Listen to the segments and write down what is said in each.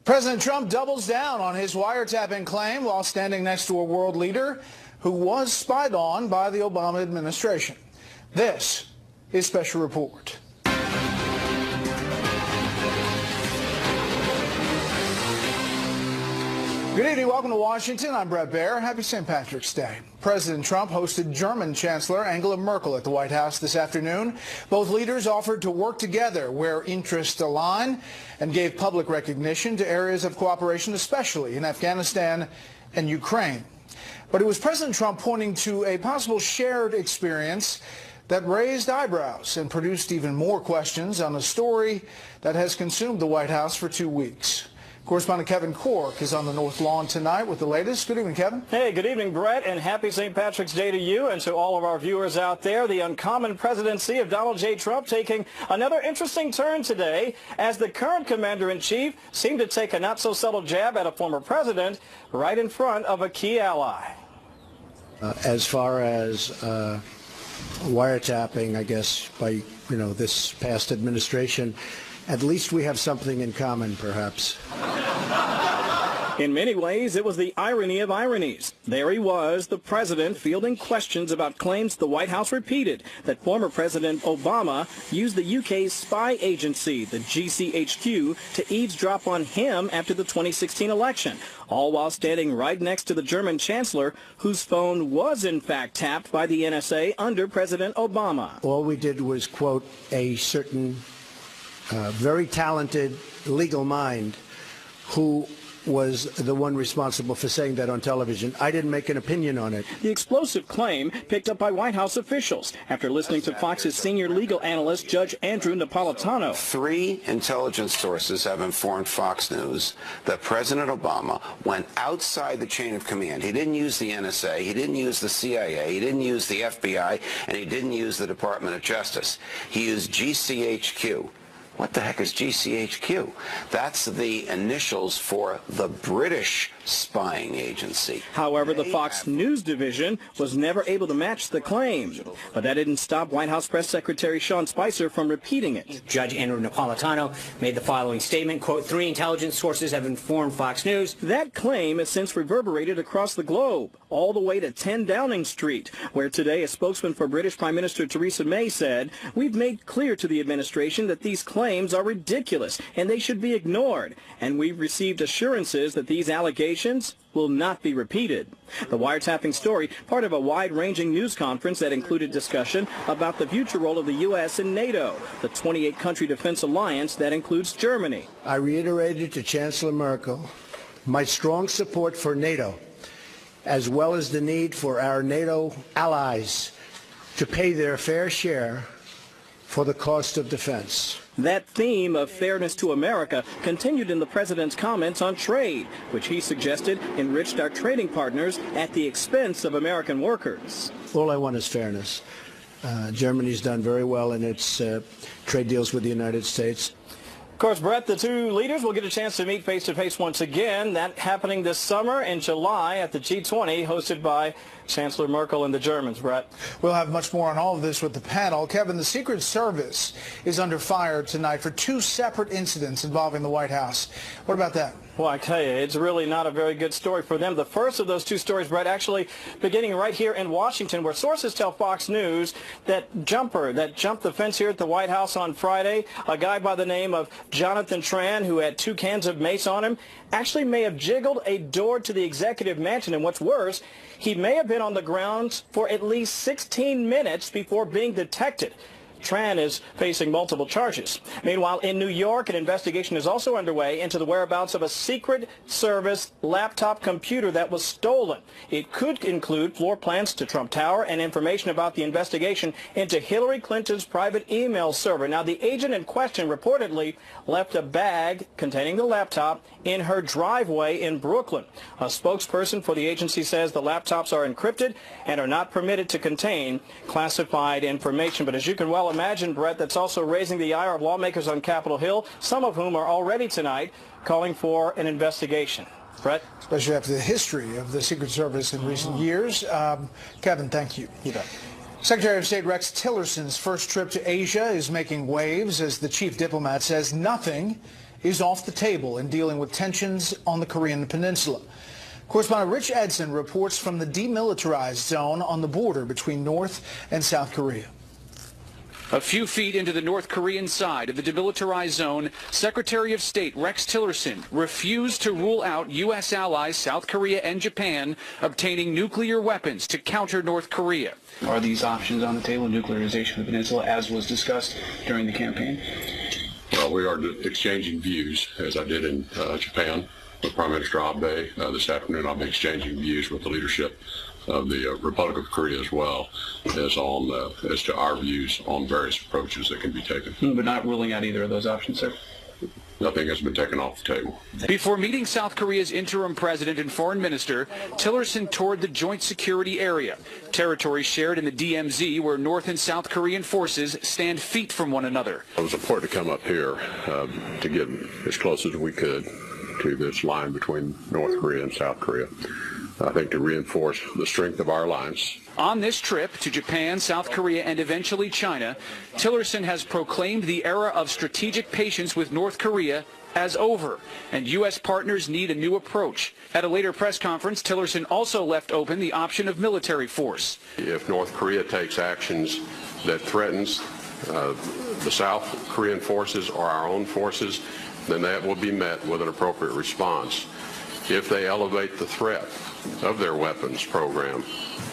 President Trump doubles down on his wiretapping claim while standing next to a world leader who was spied on by the Obama administration. This is Special Report. Good evening. Welcome to Washington. I'm Bret Baier. Happy St. Patrick's Day. President Trump hosted German Chancellor Angela Merkel at the White House this afternoon. Both leaders offered to work together where interests align and gave public recognition to areas of cooperation, especially in Afghanistan and Ukraine. But it was President Trump pointing to a possible shared experience that raised eyebrows and produced even more questions on a story that has consumed the White House for 2 weeks. Correspondent Kevin Cork is on the North Lawn tonight with the latest. Good evening, Kevin. Hey, good evening, Brett, and happy St. Patrick's Day to you and to all of our viewers out there. The uncommon presidency of Donald J. Trump taking another interesting turn today as the current commander-in-chief seemed to take a not-so-subtle jab at a former president right in front of a key ally. As far as wiretapping, I guess, by, this past administration, at least we have something in common, perhaps. In many ways, it was the irony of ironies. There he was, the president, fielding questions about claims the White House repeated that former President Obama used the UK's spy agency, the GCHQ, to eavesdrop on him after the 2016 election, all while standing right next to the German chancellor, whose phone was in fact tapped by the NSA under President Obama. All we did was quote a certain very talented legal mind who was the one responsible for saying that on television. I didn't make an opinion on it. The explosive claim picked up by White House officials after listening to Fox's senior legal analyst, Judge Andrew Napolitano. 3 intelligence sources have informed Fox News that President Obama went outside the chain of command. He didn't use the NSA, he didn't use the CIA, he didn't use the FBI, and he didn't use the Department of Justice. He used GCHQ. What the heck is GCHQ? That's the initials for the British spying agency. However, the Fox News division was never able to match the claim. But that didn't stop White House Press Secretary Sean Spicer from repeating it. Judge Andrew Napolitano made the following statement, quote, 3 intelligence sources have informed Fox News. That claim has since reverberated across the globe, all the way to 10 Downing Street, where today a spokesman for British Prime Minister Theresa May said, "We've made clear to the administration that these claims are ridiculous and they should be ignored, and we've received assurances that these allegations will not be repeated." The wiretapping story, part of a wide-ranging news conference that included discussion about the future role of the U.S. in NATO, the 28-country defense alliance that includes Germany. I reiterated to Chancellor Merkel my strong support for NATO, as well as the need for our NATO allies to pay their fair share for the cost of defense. That theme of fairness to America continued in the president's comments on trade, which he suggested enriched our trading partners at the expense of American workers. All I want is fairness. Germany's done very well in its trade deals with the United States. Of course, Brett, the two leaders will get a chance to meet face-to-face once again. That happening this summer in July at the G20, hosted by Chancellor Merkel and the Germans. Brett. We'll have much more on all of this with the panel. Kevin, the Secret Service is under fire tonight for 2 separate incidents involving the White House. What about that? Well, I tell you, it's really not a very good story for them. The first of those 2 stories, Brett, actually beginning right here in Washington, where sources tell Fox News that that jumped the fence here at the White House on Friday, a guy by the name of Jonathan Tran, who had 2 cans of mace on him, actually may have jiggled a door to the executive mansion. And what's worse, he may have been on the grounds for at least 16 minutes before being detected. Tran is facing multiple charges. Meanwhile, in New York, an investigation is also underway into the whereabouts of a Secret Service laptop computer that was stolen. It could include floor plans to Trump Tower and information about the investigation into Hillary Clinton's private email server. Now, the agent in question reportedly left a bag containing the laptop in her driveway in Brooklyn. A spokesperson for the agency says the laptops are encrypted and are not permitted to contain classified information. But as you can well imagine, Brett, that's also raising the ire of lawmakers on Capitol Hill, some of whom are already tonight calling for an investigation. Brett? Especially after the history of the Secret Service in recent years. Kevin, thank you. You bet. Secretary of State Rex Tillerson's first trip to Asia is making waves as the chief diplomat says nothing is off the table in dealing with tensions on the Korean Peninsula. Correspondent Rich Edson reports from the demilitarized zone on the border between North and South Korea. A few feet into the North Korean side of the demilitarized zone, Secretary of State Rex Tillerson refused to rule out U.S. allies South Korea and Japan obtaining nuclear weapons to counter North Korea. Are these options on the table, nuclearization of the peninsula, as was discussed during the campaign? Well, we are exchanging views, as I did in Japan with Prime Minister Abe. This afternoon I'll be exchanging views with the leadership of the Republic of Korea as well as to our views on various approaches that can be taken. But not ruling out either of those options, sir? Nothing has been taken off the table. Before meeting South Korea's interim president and foreign minister, Tillerson toured the joint security area, territory shared in the DMZ where North and South Korean forces stand feet from one another. It was important to come up here to get as close as we could to this line between North Korea and South Korea. I think to reinforce the strength of our alliance. On this trip to Japan, South Korea, and eventually China, Tillerson has proclaimed the era of strategic patience with North Korea as over, and U.S. partners need a new approach. At a later press conference, Tillerson also left open the option of military force. If North Korea takes actions that threatens the South Korean forces or our own forces, then that will be met with an appropriate response. If they elevate the threat of their weapons program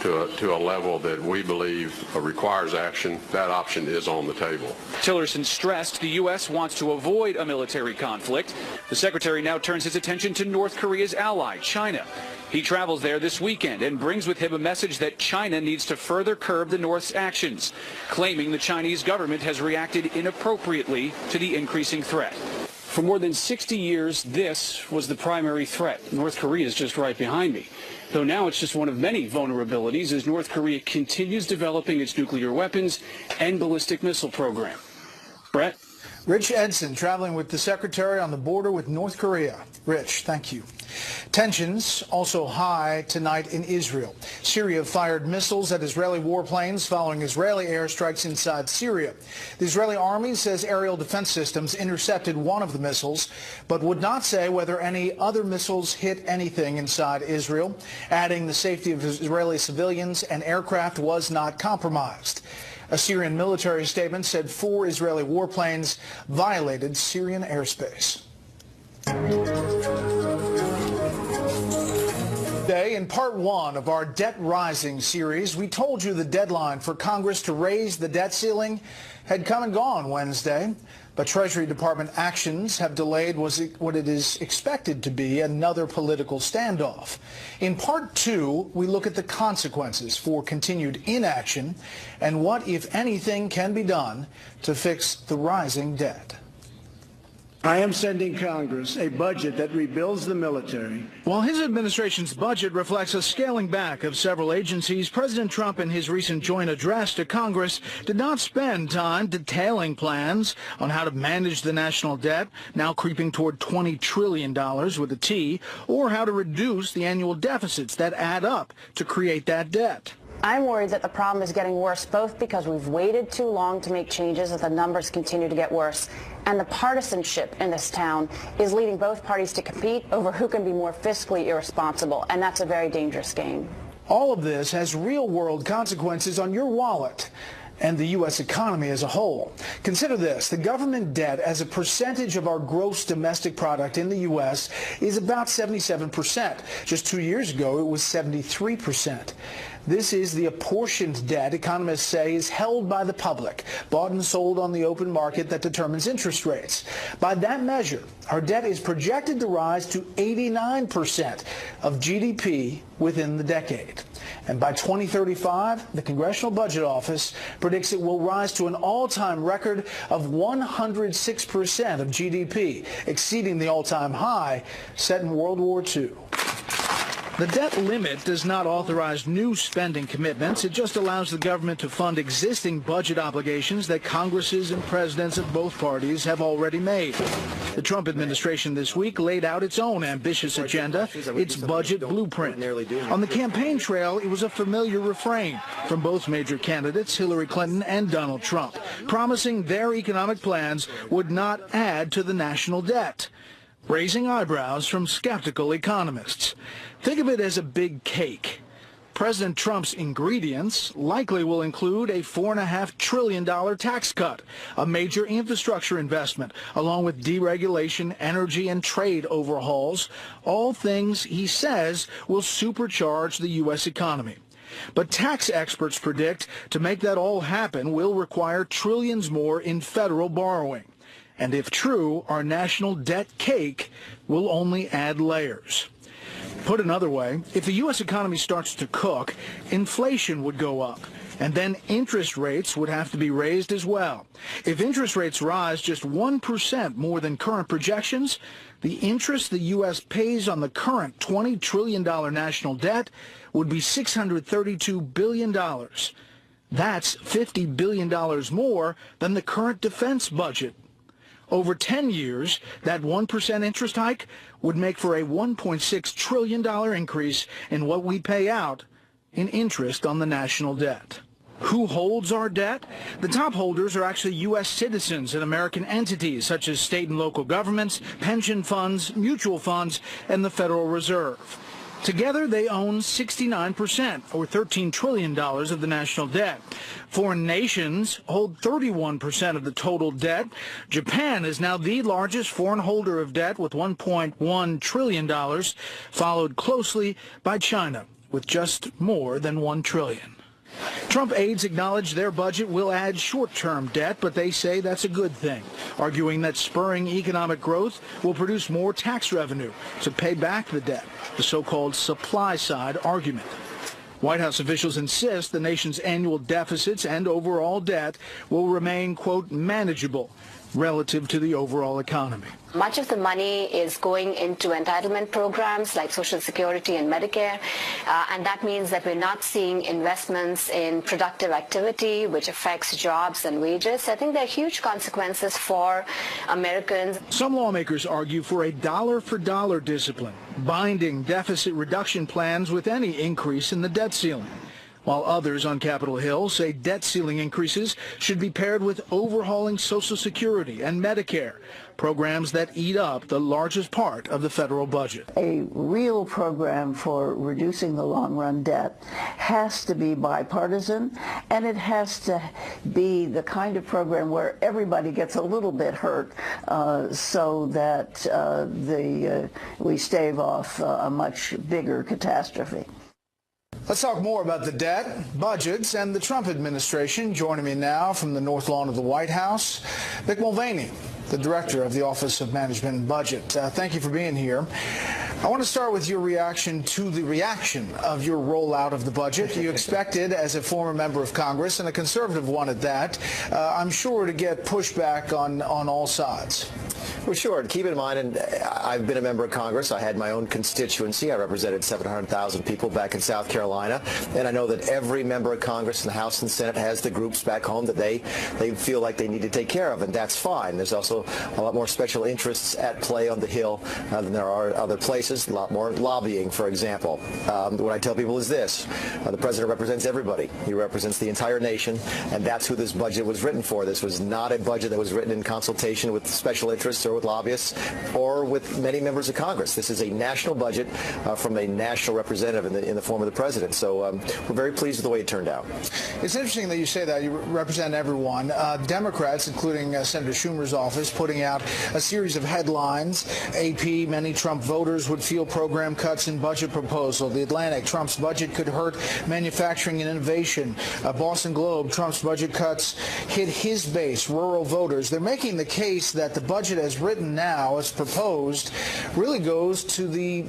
to a level that we believe requires action, that option is on the table. Tillerson stressed the U.S. wants to avoid a military conflict. The secretary now turns his attention to North Korea's ally, China. He travels there this weekend and brings with him a message that China needs to further curb the North's actions, claiming the Chinese government has reacted inappropriately to the increasing threat. For more than 60 years, this was the primary threat. North Korea is just right behind me. Though now it's just one of many vulnerabilities as North Korea continues developing its nuclear weapons and ballistic missile program. Brett? Rich Edson traveling with the secretary on the border with North Korea. Rich, thank you. Tensions also high tonight in Israel. Syria fired missiles at Israeli warplanes following Israeli airstrikes inside Syria. The Israeli army says aerial defense systems intercepted one of the missiles, but would not say whether any other missiles hit anything inside Israel, adding the safety of Israeli civilians and aircraft was not compromised. A Syrian military statement said 4 Israeli warplanes violated Syrian airspace. Today, in part 1 of our Debt Rising series, we told you the deadline for Congress to raise the debt ceiling had come and gone Wednesday, but Treasury Department actions have delayed what it is expected to be another political standoff. In part 2, we look at the consequences for continued inaction and what, if anything, can be done to fix the rising debt. I am sending Congress a budget that rebuilds the military. While his administration's budget reflects a scaling back of several agencies, President Trump in his recent joint address to Congress did not spend time detailing plans on how to manage the national debt, now creeping toward $20 trillion with a T, or how to reduce the annual deficits that add up to create that debt. I'm worried that the problem is getting worse, both because we've waited too long to make changes as the numbers continue to get worse, and the partisanship in this town is leading both parties to compete over who can be more fiscally irresponsible, and that's a very dangerous game. All of this has real-world consequences on your wallet and the U.S. economy as a whole. Consider this. The government debt as a percentage of our gross domestic product in the U.S. is about 77%. Just 2 years ago, it was 73%. This is the apportioned debt economists say is held by the public, bought and sold on the open market that determines interest rates. By that measure, our debt is projected to rise to 89% of GDP within the decade. And by 2035, the Congressional Budget Office predicts it will rise to an all-time record of 106% of GDP, exceeding the all-time high set in World War II. The debt limit does not authorize new spending commitments. It just allows the government to fund existing budget obligations that Congresses and presidents of both parties have already made. The Trump administration this week laid out its own ambitious agenda, its budget blueprint. On the campaign trail, it was a familiar refrain from both major candidates, Hillary Clinton and Donald Trump, promising their economic plans would not add to the national debt, raising eyebrows from skeptical economists. Think of it as a big cake. President Trump's ingredients likely will include a $4.5 trillion tax cut, a major infrastructure investment, along with deregulation, energy, and trade overhauls, all things he says will supercharge the U.S. economy. But tax experts predict to make that all happen will require trillions more in federal borrowing. And if true, our national debt cake will only add layers. Put another way, if the U.S. economy starts to cook, inflation would go up, and then interest rates would have to be raised as well. If interest rates rise just 1% more than current projections, the interest the U.S. pays on the current $20 trillion national debt would be $632 billion. That's $50 billion more than the current defense budget. Over 10 years, that 1% interest hike would make for a $1.6 trillion increase in what we pay out in interest on the national debt. Who holds our debt? The top holders are actually U.S. citizens and American entities such as state and local governments, pension funds, mutual funds, and the Federal Reserve. Together, they own 69%, or $13 trillion of the national debt. Foreign nations hold 31% of the total debt. Japan is now the largest foreign holder of debt with $1.1 trillion, followed closely by China with just more than $1 trillion. Trump aides acknowledge their budget will add short-term debt, but they say that's a good thing, arguing that spurring economic growth will produce more tax revenue to pay back the debt, the so-called supply-side argument. White House officials insist the nation's annual deficits and overall debt will remain, quote, manageable relative to the overall economy. Much of the money is going into entitlement programs like Social Security and Medicare, and that means that we're not seeing investments in productive activity, which affects jobs and wages. I think there are huge consequences for Americans. Some lawmakers argue for a dollar-for-dollar discipline, binding deficit reduction plans with any increase in the debt ceiling, while others on Capitol Hill say debt ceiling increases should be paired with overhauling Social Security and Medicare, programs that eat up the largest part of the federal budget. A real program for reducing the long-run debt has to be bipartisan, and it has to be the kind of program where everybody gets a little bit hurt so that we stave off a much bigger catastrophe. Let's talk more about the debt, budgets, and the Trump administration. Joining me now from the North Lawn of the White House, Mick Mulvaney, the Director of the Office of Management and Budget. Thank you for being here. I want to start with your reaction to the reaction of your rollout of the budget. You expected, as a former member of Congress, and a conservative one at that, I'm sure to get pushback on all sides. Well, sure. And keep in mind, and I've been a member of Congress. I had my own constituency. I represented 700,000 people back in South Carolina. And I know that every member of Congress in the House and Senate has the groups back home that they feel like they need to take care of. And that's fine. There's also a lot more special interests at play on the Hill than there are other places. A lot more lobbying, for example. What I tell people is this. The president represents everybody. He represents the entire nation. And that's who this budget was written for. This was not a budget that was written in consultation with special interests or with lobbyists or with many members of Congress. This is a national budget from a national representative in the form of the president. So we're very pleased with the way it turned out. It's interesting that you say that. You represent everyone. Democrats, including Senator Schumer's office, putting out a series of headlines. AP, many Trump voters would feel program cuts in budget proposal. The Atlantic, Trump's budget could hurt manufacturing and innovation. Boston Globe, Trump's budget cuts hit his base, rural voters. They're making the case that the budget as written now, as proposed, really goes to the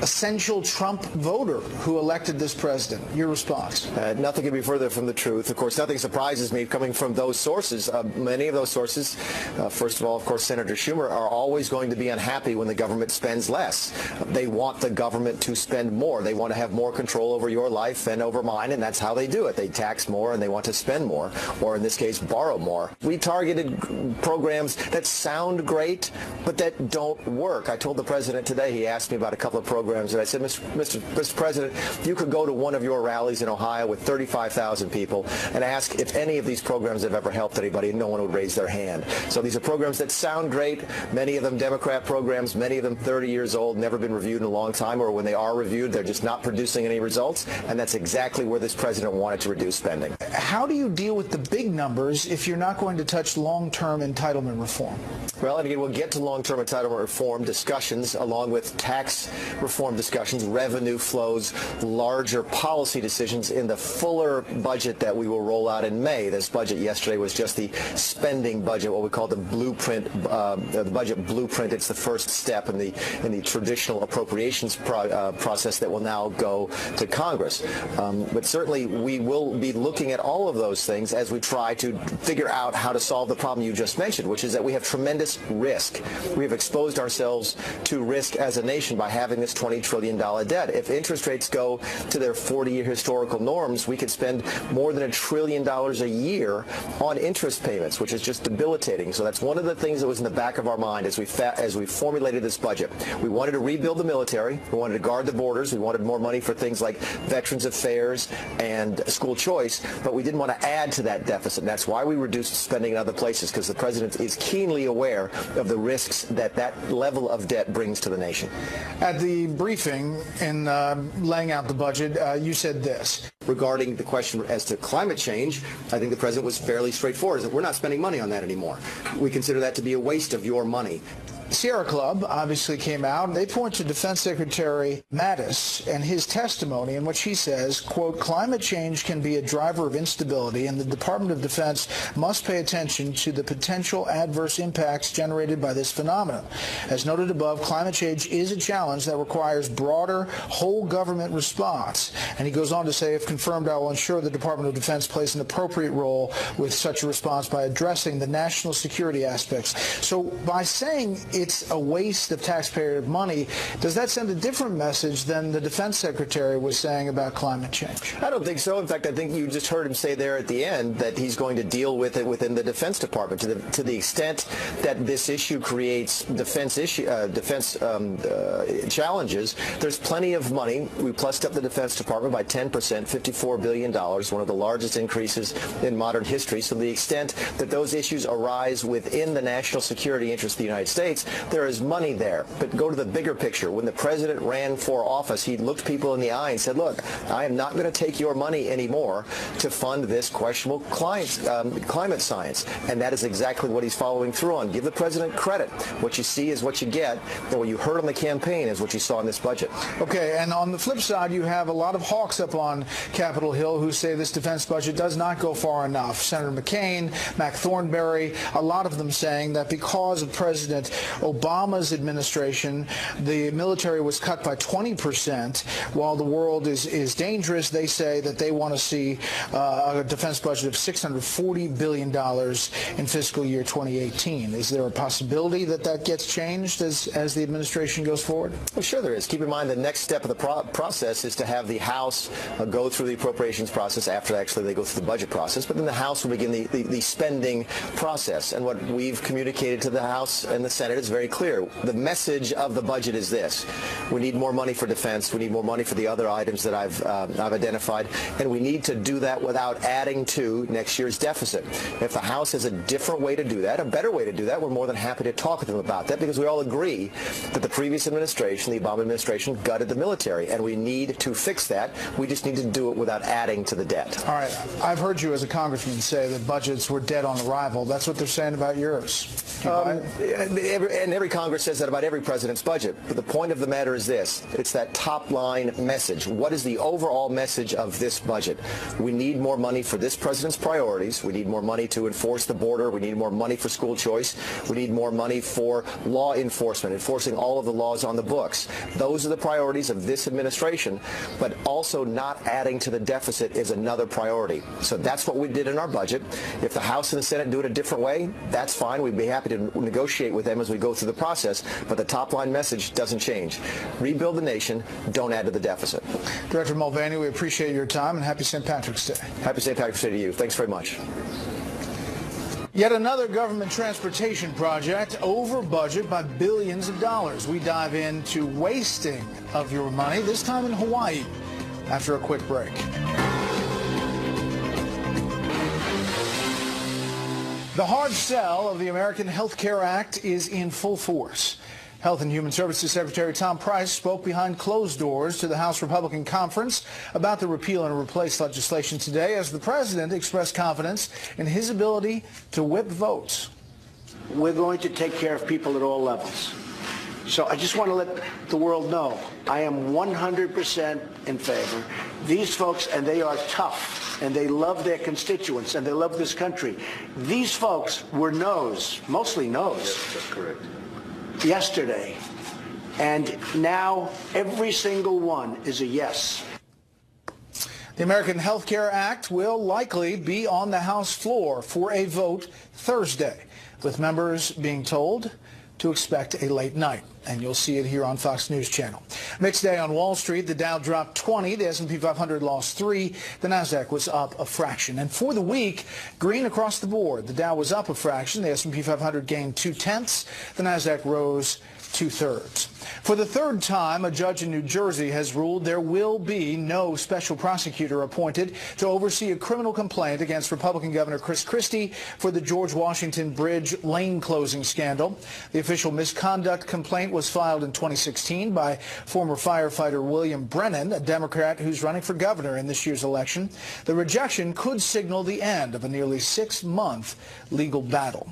essential Trump voter who elected this president. Your response? Nothing could be further from the truth. Of course, nothing surprises me coming from those sources. Many of those sources, first of all, of course, Senator Schumer, are always going to be unhappy when the government spends less. They want the government to spend more. They want to have more control over your life and over mine, and that's how they do it. They tax more and they want to spend more, or in this case, borrow more. We targeted programs that sound great great, but that don't work. I told the president today, he asked me about a couple of programs, and I said, Mr. President, you could go to one of your rallies in Ohio with 35,000 people and ask if any of these programs have ever helped anybody, and no one would raise their hand. So these are programs that sound great, many of them Democrat programs, many of them 30 years old, never been reviewed in a long time, or when they are reviewed, they're just not producing any results, and that's exactly where this president wanted to reduce spending. How do you deal with the big numbers if you're not going to touch long-term entitlement reform? Well, and again, we'll get to long-term entitlement reform discussions along with tax reform discussions, revenue flows, larger policy decisions in the fuller budget that we will roll out in May. This budget yesterday was just the spending budget, what we call the blueprint, the budget blueprint. It's the first step in the traditional appropriations process that will now go to Congress. But certainly we will be looking at all of those things as we try to figure out how to solve the problem you just mentioned, which is that we have tremendous risk. We have exposed ourselves to risk as a nation by having this $20 trillion debt. If interest rates go to their 40-year historical norms, we could spend more than $1 trillion a year on interest payments, which is just debilitating. So that's one of the things that was in the back of our mind as we formulated this budget. We wanted to rebuild the military. We wanted to guard the borders. We wanted more money for things like Veterans Affairs and school choice, but we didn't want to add to that deficit. And that's why we reduced spending in other places, because the president is keenly aware of the risks that level of debt brings to the nation. At the briefing in laying out the budget, you said this. Regarding the question as to climate change, I think the president was fairly straightforward, that we're not spending money on that anymore. We consider that to be a waste of your money. Sierra Club obviously came out, and they point to Defense Secretary Mattis and his testimony in which he says, quote, climate change can be a driver of instability, and the Department of Defense must pay attention to the potential adverse impacts generated by this phenomenon. As noted above, climate change is a challenge that requires broader whole government response. And he goes on to say, if confirmed, I will ensure the Department of Defense plays an appropriate role with such a response by addressing the national security aspects. So by saying it's a waste of taxpayer money, does that send a different message than the Defense Secretary was saying about climate change? I don't think so. In fact, I think you just heard him say there at the end that he's going to deal with it within the Defense Department. To the extent that this issue creates defense challenges, there's plenty of money. We plussed up the Defense Department by 10%, $54 billion, one of the largest increases in modern history. So to the extent that those issues arise within the national security interest of the United States, there is money there. But go to the bigger picture. When the president ran for office, he looked people in the eye and said, look, I am not going to take your money anymore to fund this questionable climate science. And that is exactly what he's following through on. Give the president credit. What you see is what you get, and what you heard on the campaign is what you saw in this budget. Okay, and on the flip side, you have a lot of hawks up on Capitol Hill who say this defense budget does not go far enough. Senator McCain, Mac Thornberry, a lot of them saying that because of President Obama's administration, the military was cut by 20%. While the world is dangerous, they say that they want to see a defense budget of $640 billion in fiscal year 2018. Is there a possibility that that gets changed as the administration goes forward? Well, sure there is. Keep in mind the next step of the process is to have the House go through the appropriations process after actually they go through the budget process, but then the House will begin the spending process. And what we've communicated to the House and the Senate is very clear. The message of the budget is this. We need more money for defense. We need more money for the other items that I've identified, and we need to do that without adding to next year's deficit. If the House has a different way to do that, a better way to do that, we're more than happy to talk with them about that, because we all agree that the previous administration, the Obama administration, gutted the military, and we need to fix that. We just need to do it without adding to the debt. All right. I've heard you as a congressman say that budgets were dead on arrival. That's what they're saying about yours. And every Congress says that about every president's budget. But the point of the matter is this. It's that top-line message. What is the overall message of this budget? We need more money for this president's priorities. We need more money to enforce the border. We need more money for school choice. We need more money for law enforcement, enforcing all of the laws on the books. Those are the priorities of this administration, but also not adding to the deficit is another priority. So that's what we did in our budget. If the House and the Senate do it a different way, that's fine. We'd be happy to negotiate with them as we go through the process, but the top-line message doesn't change. Rebuild the nation, don't add to the deficit. Director Mulvaney, we appreciate your time, and happy St. Patrick's Day. Happy St. Patrick's Day to you. Thanks very much. Yet another government transportation project over budget by billions of dollars. We dive into wasting of your money, this time in Hawaii, after a quick break. The hard sell of the American Health Care Act is in full force. Health and Human Services Secretary Tom Price spoke behind closed doors to the House Republican Conference about the repeal and replace legislation today as the president expressed confidence in his ability to whip votes. We're going to take care of people at all levels. So I just want to let the world know I am 100% in favor. These folks, and they are tough, and they love their constituents, and they love this country. These folks were no's, mostly no's. Yes, that's correct. Yesterday, and now every single one is a yes. The American Health Care Act will likely be on the House floor for a vote Thursday, with members being told to expect a late night. And you'll see it here on Fox News Channel. Mixed day on Wall Street. The Dow dropped 20. The S&P 500 lost 3. The Nasdaq was up a fraction. And for the week, green across the board. The Dow was up a fraction. The S&P 500 gained 0.2. The Nasdaq rose 2/3. For the third time, a judge in New Jersey has ruled there will be no special prosecutor appointed to oversee a criminal complaint against Republican Governor Chris Christie for the George Washington Bridge lane closing scandal. The official misconduct complaint was filed in 2016 by former firefighter William Brennan, a Democrat who's running for governor in this year's election. The rejection could signal the end of a nearly 6-month legal battle.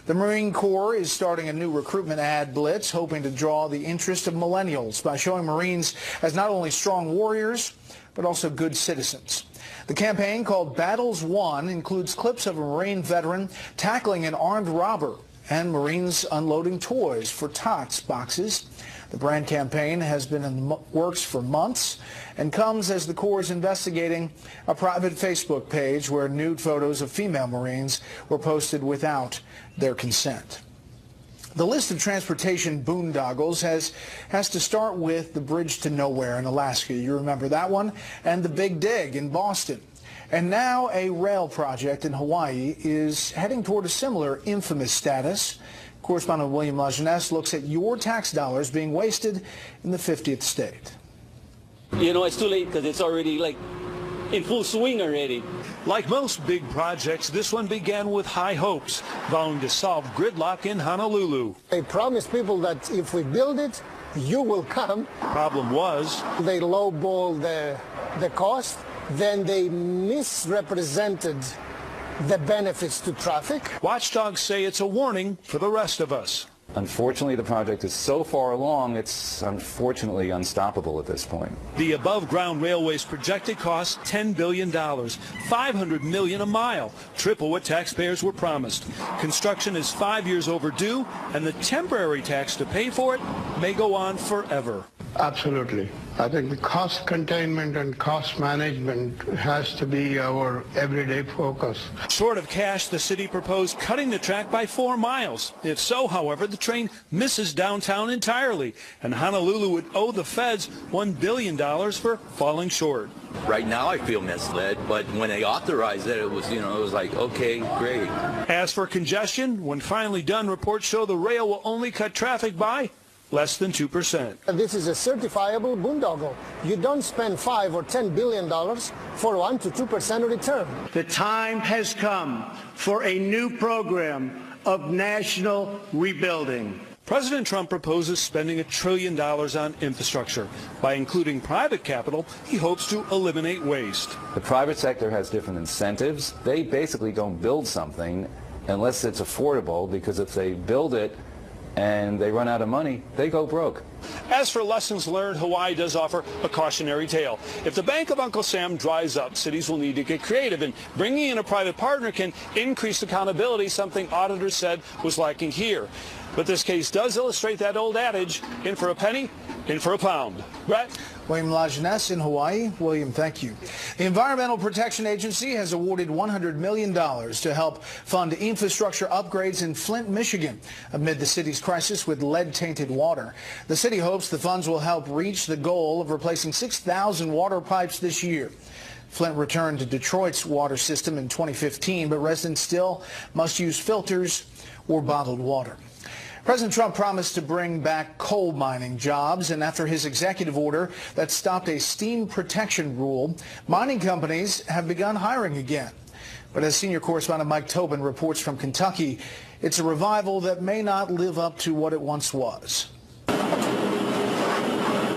The Marine Corps is starting a new recruitment ad blitz, hoping to draw the interest of millennials by showing Marines as not only strong warriors, but also good citizens. The campaign, called Battles Won, includes clips of a Marine veteran tackling an armed robber and Marines unloading toys for TOTS boxes. The brand campaign has been in the works for months and comes as the Corps is investigating a private Facebook page where nude photos of female Marines were posted without their consent. The list of transportation boondoggles has to start with the Bridge to Nowhere in Alaska. You remember that one? And the Big Dig in Boston. And now a rail project in Hawaii is heading toward a similar infamous status. Correspondent William Lajeunesse looks at your tax dollars being wasted in the 50th state. You know, it's too late because it's already like in full swing already. Like most big projects, this one began with high hopes, vowing to solve gridlock in Honolulu. They promised people that if we build it, you will come. Problem was, they lowballed the cost, then they misrepresented the benefits to traffic. Watchdogs say it's a warning for the rest of us. Unfortunately, the project is so far along, it's unfortunately unstoppable at this point. The above-ground railway's projected cost $10 billion, $500 million a mile, triple what taxpayers were promised. Construction is 5 years overdue, and the temporary tax to pay for it may go on forever. Absolutely. I think the cost containment and cost management has to be our everyday focus. Short of cash, the city proposed cutting the track by 4 miles. If so, however, the train misses downtown entirely, and Honolulu would owe the feds $1 billion for falling short. Right now I feel misled, but when they authorized it, it was like, okay, great. As for congestion, when finally done, reports show the rail will only cut traffic by less than 2%. This is a certifiable boondoggle. You don't spend $5 or $10 billion for 1 to 2% return. The time has come for a new program of national rebuilding. President Trump proposes spending $1 trillion on infrastructure. By including private capital, he hopes to eliminate waste. The private sector has different incentives. They basically don't build something unless it's affordable, because if they build it and they run out of money, they go broke. As for lessons learned, Hawaii does offer a cautionary tale. If the Bank of Uncle Sam dries up, cities will need to get creative, and bringing in a private partner can increase accountability, something auditors said was lacking here. But this case does illustrate that old adage, in for a penny, in for a pound. Bret? William Lajeunesse in Hawaii. William, thank you. The Environmental Protection Agency has awarded $100 million to help fund infrastructure upgrades in Flint, Michigan, amid the city's crisis with lead-tainted water. The city hopes the funds will help reach the goal of replacing 6,000 water pipes this year. Flint returned to Detroit's water system in 2015, but residents still must use filters or bottled water. President Trump promised to bring back coal mining jobs, and after his executive order that stopped a steam protection rule, mining companies have begun hiring again. But as senior correspondent Mike Tobin reports from Kentucky, it's a revival that may not live up to what it once was.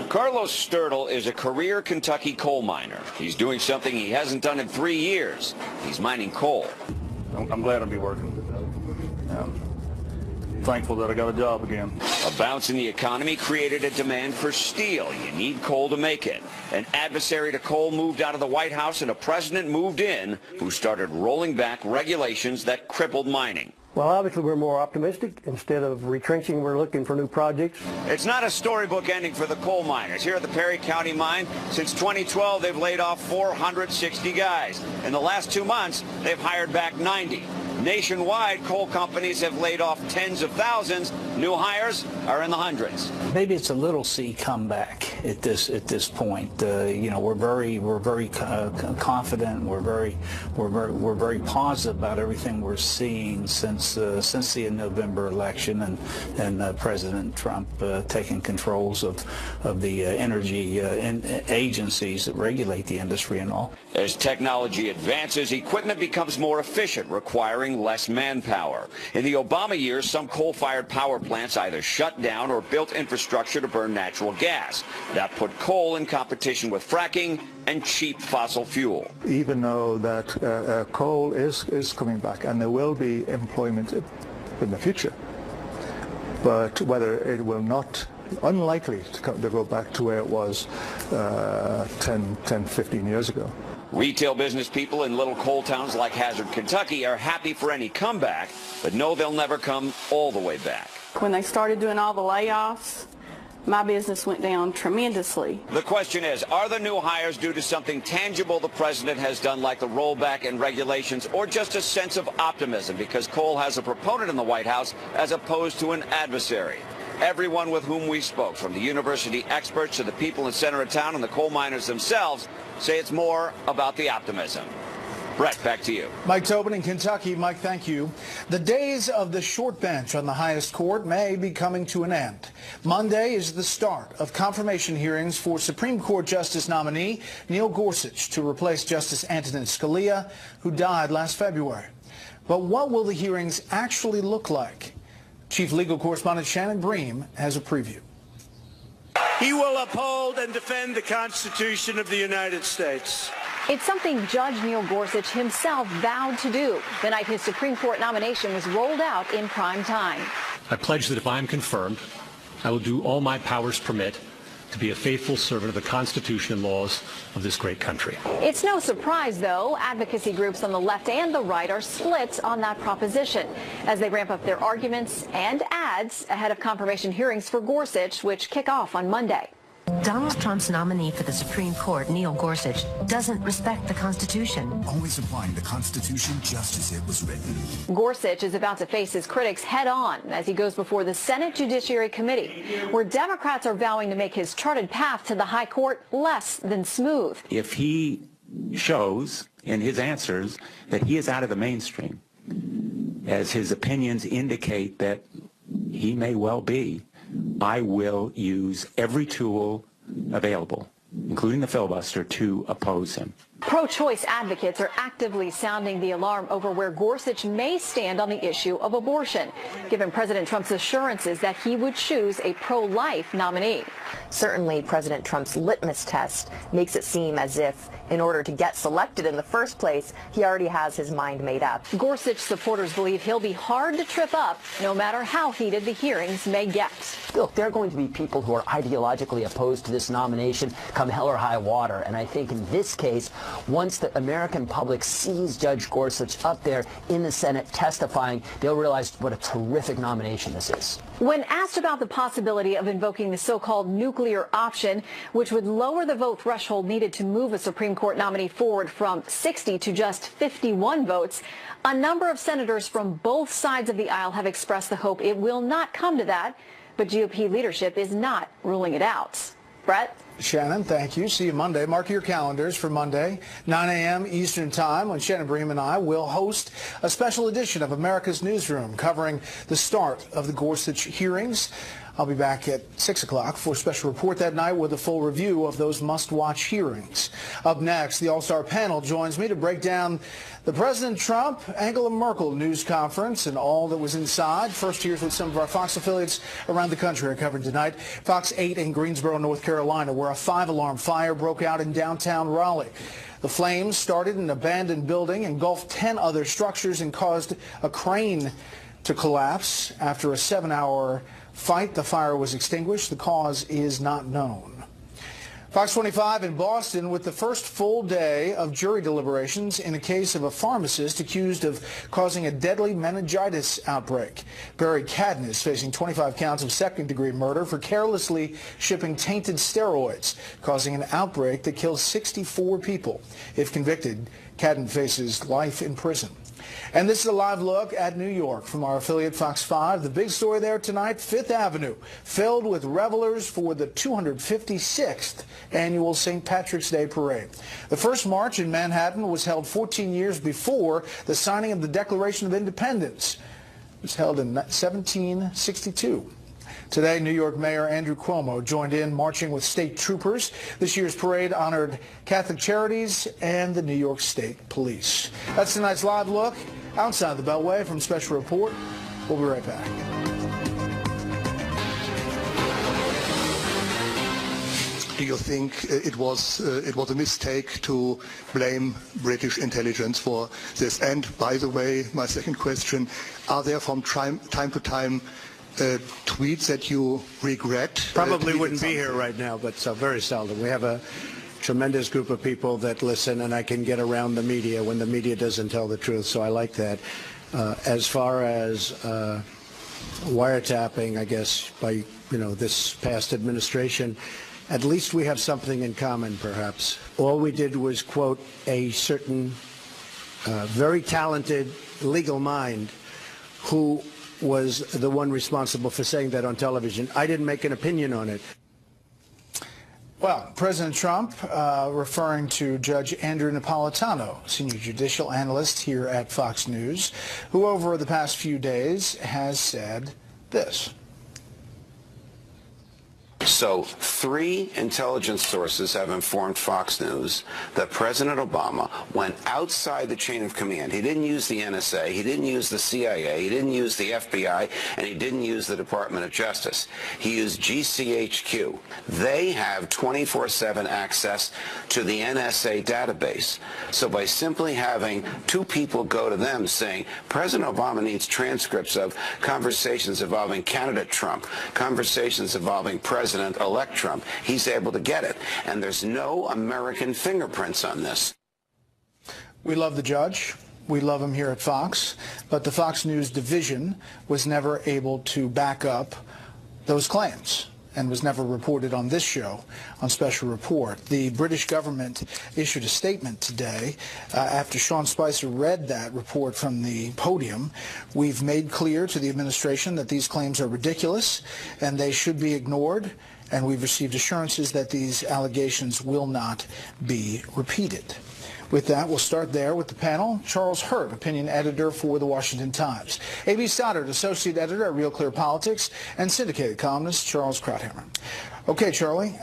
Carlos Sturtle is a career Kentucky coal miner. He's doing something he hasn't done in 3 years. He's mining coal. I'm glad I'll be working. Thankful that I got a job again. A bounce in the economy created a demand for steel. You need coal to make it. An adversary to coal moved out of the White House and a president moved in who started rolling back regulations that crippled mining. Well, obviously we're more optimistic. Instead of retrenching, we're looking for new projects. It's not a storybook ending for the coal miners. Here at the Perry County mine, since 2012, they've laid off 460 guys. In the last 2 months, they've hired back 90. Nationwide, coal companies have laid off tens of thousands. New hires are in the hundreds. Maybe it's a little C comeback at this point. You know, we're very confident. We're very positive about everything we're seeing since the November election and President Trump taking controls of the energy agencies that regulate the industry and all. As technology advances, equipment becomes more efficient, requiring less manpower. In the Obama years, some coal-fired power plants either shut down or built infrastructure to burn natural gas. That put coal in competition with fracking and cheap fossil fuel. Even though that coal is coming back and there will be employment in the future, but whether it will not, unlikely to go back to where it was 10, 15 years ago. Retail business people in little coal towns like Hazard, Kentucky are happy for any comeback, but know they'll never come all the way back. When they started doing all the layoffs, my business went down tremendously. The question is, are the new hires due to something tangible the president has done, like the rollback in regulations, or just a sense of optimism because coal has a proponent in the White House as opposed to an adversary? Everyone with whom we spoke, from the university experts to the people in the center of town and the coal miners themselves, say it's more about the optimism. Brett, back to you. Mike Tobin in Kentucky. Mike, thank you. The days of the short bench on the highest court may be coming to an end. Monday is the start of confirmation hearings for Supreme Court Justice nominee Neil Gorsuch to replace Justice Antonin Scalia, who died last February. But what will the hearings actually look like? Chief Legal Correspondent Shannon Bream has a preview. He will uphold and defend the Constitution of the United States. It's something Judge Neil Gorsuch himself vowed to do the night his Supreme Court nomination was rolled out in prime time. I pledge that if I am confirmed, I will do all my powers permit to be a faithful servant of the Constitution and laws of this great country. It's no surprise, though, advocacy groups on the left and the right are split on that proposition as they ramp up their arguments and ads ahead of confirmation hearings for Gorsuch, which kick off on Monday. Donald Trump's nominee for the Supreme Court, Neil Gorsuch, doesn't respect the Constitution. Always applying the Constitution just as it was written. Gorsuch is about to face his critics head-on as he goes before the Senate Judiciary Committee, where Democrats are vowing to make his charted path to the high court less than smooth. If he shows in his answers that he is out of the mainstream, as his opinions indicate that he may well be, I will use every tool available, including the filibuster, to oppose him. Pro-choice advocates are actively sounding the alarm over where Gorsuch may stand on the issue of abortion, given President Trump's assurances that he would choose a pro-life nominee. Certainly, President Trump's litmus test makes it seem as if, in order to get selected in the first place, he already has his mind made up. Gorsuch supporters believe he'll be hard to trip up, no matter how heated the hearings may get. Look, there are going to be people who are ideologically opposed to this nomination come hell or high water, and I think in this case, once the American public sees Judge Gorsuch up there in the Senate testifying, they'll realize what a terrific nomination this is. When asked about the possibility of invoking the so-called nuclear option, which would lower the vote threshold needed to move a Supreme Court nominee forward from 60 to just 51 votes, a number of senators from both sides of the aisle have expressed the hope it will not come to that, but GOP leadership is not ruling it out. Brett? Shannon, thank you. See you Monday. Mark your calendars for Monday, 9 a.m. Eastern Time, when Shannon Bream and I will host a special edition of America's Newsroom covering the start of the Gorsuch hearings. I'll be back at 6 o'clock for a special report that night with a full review of those must-watch hearings. Up next, the All-Star panel joins me to break down the President Trump, Angela Merkel news conference and all that was inside. First, here's what some of our Fox affiliates around the country are covering tonight. Fox 8 in Greensboro, North Carolina, where a 5-alarm fire broke out in downtown Raleigh. The flames started in an abandoned building, engulfed 10 other structures, and caused a crane to collapse. After a 7-hour fight, the fire was extinguished. The cause is not known. Fox 25 in Boston with the first full day of jury deliberations in a case of a pharmacist accused of causing a deadly meningitis outbreak. Barry Cadden is facing 25 counts of second-degree murder for carelessly shipping tainted steroids, causing an outbreak that killed 64 people. If convicted, Cadden faces life in prison. And this is a live look at New York from our affiliate Fox 5. The big story there tonight, Fifth Avenue, filled with revelers for the 256th annual St. Patrick's Day Parade. The first march in Manhattan was held 14 years before the signing of the Declaration of Independence. It was held in 1762. Today, New York Mayor Andrew Cuomo joined in marching with state troopers. This year's parade honored Catholic Charities and the New York State Police. That's tonight's live look outside the Beltway from Special Report. We'll be right back. Do you think it was a mistake to blame British intelligence for this? And by the way, my second question, are there from time to time tweets that you regret? Probably wouldn't be here right now, but very seldom. We have a tremendous group of people that listen, and I can get around the media when the media doesn't tell the truth, so I like that. As far as wiretapping, I guess, by this past administration, at least we have something in common, perhaps. All we did was quote a certain very talented legal mind who was the one responsible for saying that on television. I didn't make an opinion on it. Well, President Trump, referring to Judge Andrew Napolitano, senior judicial analyst here at Fox News, who over the past few days has said this. So 3 intelligence sources have informed Fox News that President Obama went outside the chain of command. He didn't use the NSA, he didn't use the CIA, he didn't use the FBI, and he didn't use the Department of Justice. He used GCHQ. They have 24/7 access to the NSA database. So by simply having 2 people go to them saying, President Obama needs transcripts of conversations involving candidate Trump, conversations involving President-elect Trump, he's able to get it. And there's no American fingerprints on this. We love the judge. We love him here at Fox. But the Fox News division was never able to back up those claims and was never reported on this show on Special Report. The British government issued a statement today after Sean Spicer read that report from the podium. We've made clear to the administration that these claims are ridiculous and they should be ignored, and we've received assurances that these allegations will not be repeated. With that, we'll start there with the panel. Charles Hurt, opinion editor for The Washington Times. A.B. Stoddard, associate editor at Real Clear Politics, and syndicated columnist Charles Krauthammer. Okay, Charlie,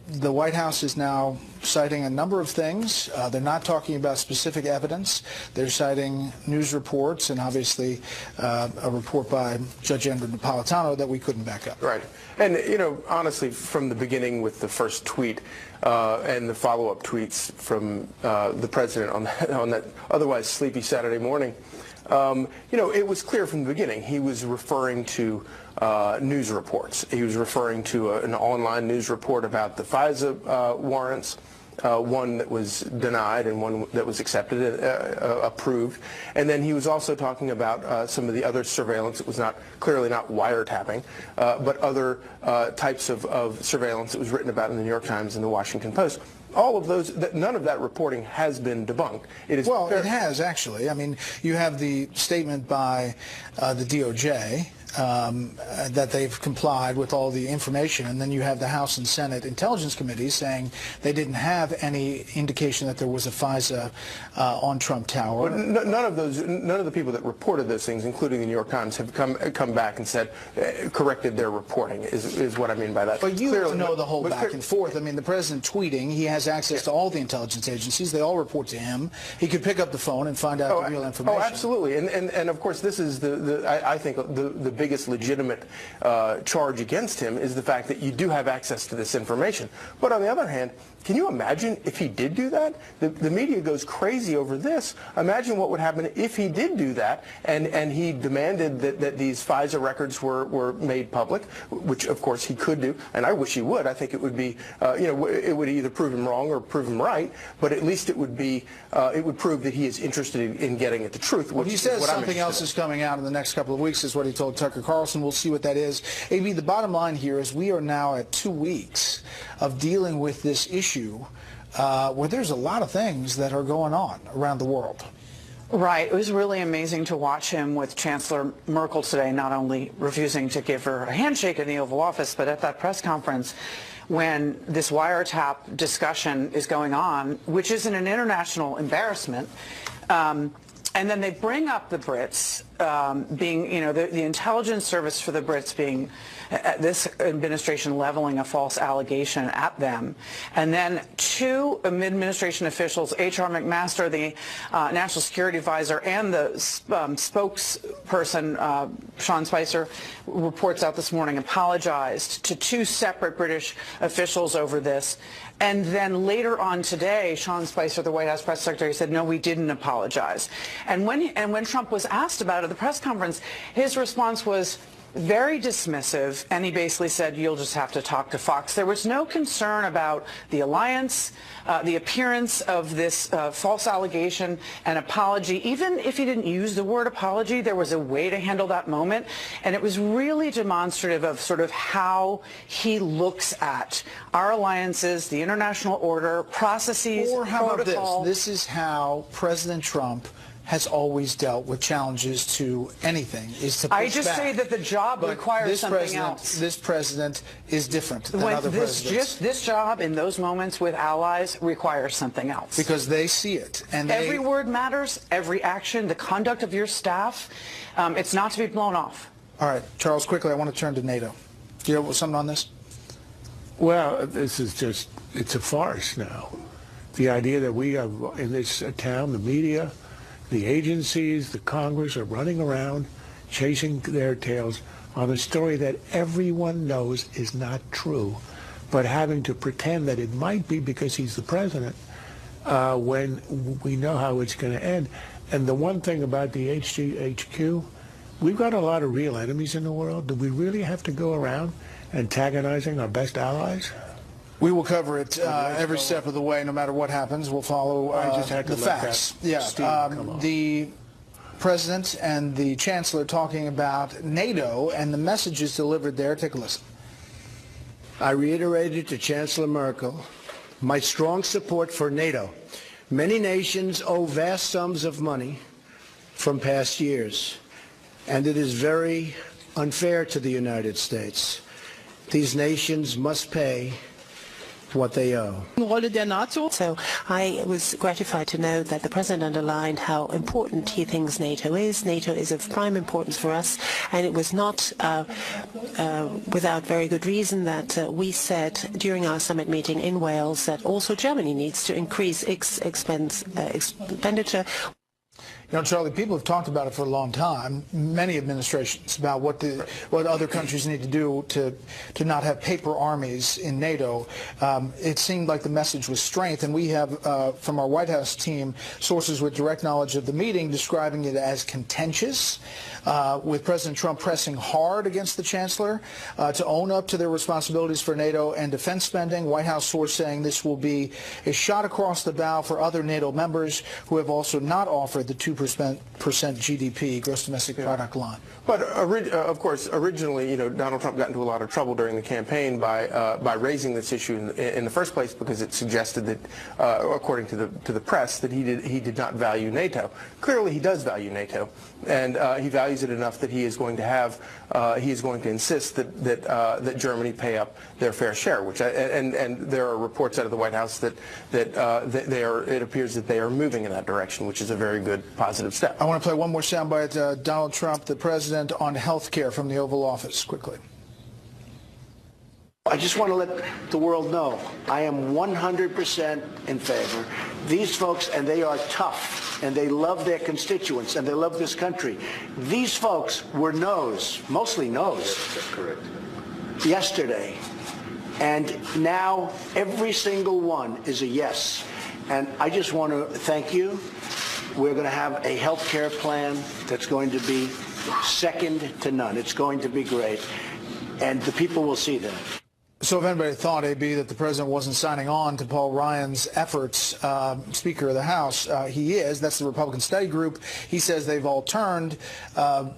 the White House is now citing a number of things. They're not talking about specific evidence. They're citing news reports and obviously a report by Judge Andrew Napolitano that we couldn't back up. Right. And, honestly, from the beginning with the first tweet and the follow-up tweets from the president on that otherwise sleepy Saturday morning, it was clear from the beginning he was referring to news reports. He was referring to an online news report about the FISA warrants, one that was denied and one that was accepted, approved. And then he was also talking about some of the other surveillance. It was clearly not wiretapping, but other types of surveillance that was written about in the New York Times and the Washington Post. All of those, none of that reporting has been debunked. Well, it has, actually. I mean, you have the statement by the DOJ that they've complied with all the information, and then you have the House and Senate Intelligence Committees saying they didn't have any indication that there was a FISA on Trump Tower. Well, none of the people that reported those things, including the New York Times, have come back and said corrected their reporting. Is what I mean by that. But you clearly know the whole back and forth. I mean, the president tweeting, he has access to all the intelligence agencies. They all report to him. He could pick up the phone and find out the real information. Oh, absolutely. And of course, this is I think the biggest legitimate charge against him is the fact that you do have access to this information. But on the other hand, can you imagine if he did do that? The media goes crazy over this. Imagine what would happen if he did do that and he demanded that these FISA records were made public, which of course he could do, and I wish he would. I think it would be, it would either prove him wrong or prove him right, but at least it would be, it would prove that he is interested in getting at the truth. Well, he says something else is coming out in the next couple of weeks, is what he told Tucker Carlson. We'll see what that is. AB, the bottom line here is we are now at 2 weeks of dealing with this issue where there's a lot of things that are going on around the world. Right. It was really amazing to watch him with Chancellor Merkel today, not only refusing to give her a handshake in the Oval Office, but at that press conference when this wiretap discussion is going on, which is an international embarrassment. And then they bring up the Brits being, the intelligence service for the Brits being this administration leveling a false allegation at them. And then 2 administration officials, H.R. McMaster, the national security advisor, and the spokesperson, Sean Spicer, reports out this morning, apologized to 2 separate British officials over this. And then later on today, Sean Spicer, the White House press secretary, said, no, we didn't apologize. And when Trump was asked about it at the press conference, his response was very dismissive, and he basically said, you'll just have to talk to Fox. There was no concern about the alliance, the appearance of this false allegation and apology. Even if he didn't use the word apology, there was a way to handle that moment, and it was really demonstrative of sort of how he looks at our alliances, the international order, processes, or how protocol. about this? This is how President Trump has always dealt with challenges to anything, is to push I just back. say that the job requires something else. This president is different than other presidents. This job in those moments with allies requires something else. Because they see it. And every word matters, every action, the conduct of your staff. It's not to be blown off. All right, Charles, quickly, I want to turn to NATO. Do you have something on this? Well, this is just, it's a farce now. The idea that we have in this town, the media, the agencies, the Congress are running around chasing their tails on a story that everyone knows is not true, but having to pretend that it might be because he's the president when we know how it's going to end. And the one thing about the HGHQ, we've got a lot of real enemies in the world. Do we really have to go around antagonizing our best allies? We will cover it every step of the way, no matter what happens. We'll follow the facts. The president and the chancellor talking about NATO and the messages delivered there. Take a listen. I reiterated to Chancellor Merkel my strong support for NATO. Many nations owe vast sums of money from past years, and it is very unfair to the United States. These nations must pay what they owe. So I was gratified to know that the President underlined how important he thinks NATO is. NATO is of prime importance for us, and it was not without very good reason that we said during our summit meeting in Wales that also Germany needs to increase its expenditure. You know, Charlie, people have talked about it for a long time, many administrations, about what other countries need to do to not have paper armies in NATO. It seemed like the message was strength, and we have, from our White House team, sources with direct knowledge of the meeting describing it as contentious, with President Trump pressing hard against the chancellor to own up to their responsibilities for NATO and defense spending. White House source saying this will be a shot across the bow for other NATO members who have also not offered the 2% GDP, gross domestic product line. But of course, originally, Donald Trump got into a lot of trouble during the campaign by raising this issue in the first place because it suggested that, according to the press, that he did not value NATO. Clearly, he does value NATO, and he values it enough that he is going to insist that Germany pay up their fair share. And there are reports out of the White House that it appears that they are moving in that direction, which is a very good positive step. I want to play one more soundbite. Donald Trump, the president, on health care from the Oval Office, quickly. I just want to let the world know I am 100% in favor. These folks, and they are tough, and they love their constituents, and they love this country. These folks were no's, mostly no's. That's correct. Yesterday. And now every single one is a yes. And I just want to thank you. We're going to have a health care plan that's going to be second to none. It's going to be great. And the people will see that. So if anybody thought, AB, that the president wasn't signing on to Paul Ryan's efforts, Speaker of the House, he is. That's the Republican Study Group. He says they've all turned.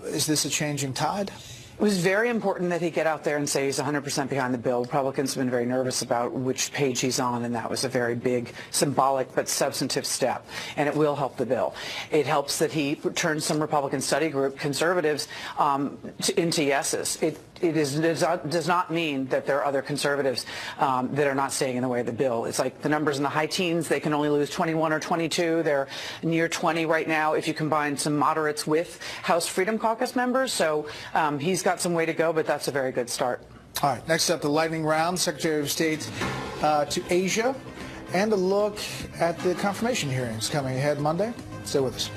Is this a changing tide? It was very important that he get out there and say he's 100% behind the bill. Republicans have been very nervous about which page he's on, and that was a very big, symbolic, but substantive step, and it will help the bill. It helps that he turned some Republican study group conservatives into yeses. It does not mean that there are other conservatives that are not staying in the way of the bill. It's like the numbers in the high teens. They can only lose 21 or 22. They're near 20 right now if you combine some moderates with House Freedom Caucus members. So he's got some way to go, but that's a very good start. All right, next up, the lightning round. Secretary of State to Asia, and a look at the confirmation hearings coming ahead Monday. Stay with us.